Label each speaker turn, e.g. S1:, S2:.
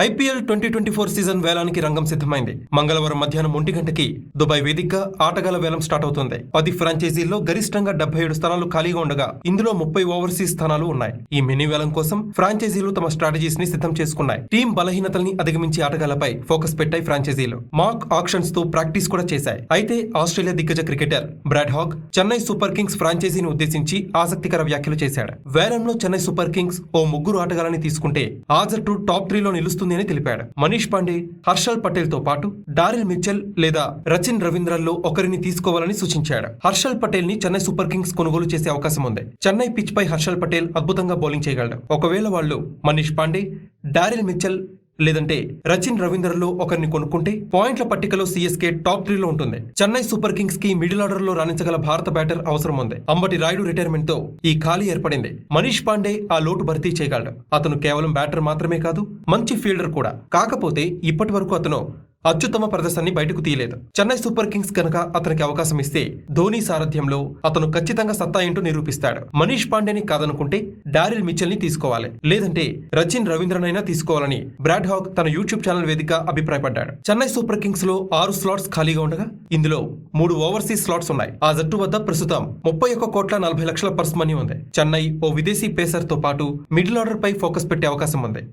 S1: IPL 2024 season వేలానికి రంగం సిద్ధమైంది. మంగళవారం మధ్యాహ్నం 1 గంటకి దుబాయ్ వేదికగా ఆటగాళ్ల వేలం స్టార్ట్ అవుతుంది. 10 ఫ్రాంచైజీల్లో గరిష్టంగా 77 స్థానాలు ఖాళీగా ఉండగా ఇందులో 30 ఓవర్సీస్ స్థానాలు ఉన్నాయి. ఈ మినీ వేలం కోసం ఫ్రాంచైజీలు తమ స్ట్రాటజీస్ ని సిద్ధం చేసుకున్నాయి. టీం బలహీనతల్ని అధిగమించి ఆటగాళ్లపై ఫోకస్ పెట్టాయి ఫ్రాంచైజీలు. మాక్ ఆక్షన్స్ తో ప్రాక్టీస్ కూడా చేశాయి. అయితే ఆస్ట్రేలియా దిగ్గజ cricketer Brad Hogg Chennai super kings ఫ్రాంచైజీని ఉద్దేశించి ఆసక్తికర వ్యాఖ్యలు చేశాడు. వేలంలో చెన్నై సూపర్ కింగ్స్ ఓ ముగ్గురు ఆటగాళ్లని తీసుకుంటే ఆ జట్టు టాప్ 3 లో నిలుస్తుంది అని తెలిపాడు. మనీష్ పాండే, హర్షల్ పటేల్ తో పాటు డారిల్ మిచెల్ లేదా రచిన్ రవీంద్రల్లో ఒకరిని తీసుకోవాలని సూచించాడు. హర్షల్ పటేల్ ని చెన్నై సూపర్ కింగ్స్ కొనుగోలు చేసే అవకాశం ఉంది. చెన్నై పిచ్ పై హర్షల్ పటేల్ అద్భుతంగా బౌలింగ్ చేయగలడు. ఒకవేళ వాళ్ళు మనీష్ పాండే, డారిల్ మిచెల్ లేదంటే రచిన్ రవీంద్రలో ఒకరిని కొనుక్కుంటే పాయింట్ల పట్టికలో సిఎస్కే టాప్ 3 లో ఉంటుంది. చెన్నై సూపర్ కింగ్స్ కి మిడిల్ ఆర్డర్ లో రాణించగల భారత బ్యాటర్ అవసరం ఉంది. అంబటి రాయుడు రిటైర్మెంట్ తో ఈ ఖాళీ ఏర్పడింది. మనీష్ పాండే ఆ లోటు భర్తీ చేయగలడు. అతను కేవలం బ్యాటర్ మాత్రమే కాదు, మంచి ఫీల్డర్ కూడా. కాకపోతే ఇప్పటి వరకు అతను అత్యుత్తమ ప్రదర్శనని బయటకు తీయలేదు. చెన్నై సూపర్ కింగ్స్ కనుక అతనికి అవకాశం ఇస్తే ధోని సారథ్యంలో అతను ఖచ్చితంగా సత్తా ఏంటో నిరూపిస్తాడు. మనీష్ పాండేని కాదనుకుంటే డారిల్ మిచెల్ ని తీసుకోవాలి, లేదంటే రచిన్ రవీంద్రనైనా తీసుకోవాలని బ్రాడ్ హాగ్ తన యూట్యూబ్ ఛానల్ వేదిక అభిప్రాయపడ్డాడు. చెన్నై సూపర్ కింగ్స్ లో 6 స్లాట్స్ ఖాళీగా ఉండగా ఇందులో 3 ఓవర్సీస్ స్లాట్స్ ఉన్నాయి. ఆ జట్టు వద్ద ప్రస్తుతం 31,40,00,000 పర్స్ మనీ ఉంది. చెన్నై ఓ విదేశీ పేసర్ తో పాటు మిడిల్ ఆర్డర్ పై ఫోకస్ పెట్టే అవకాశం ఉంది.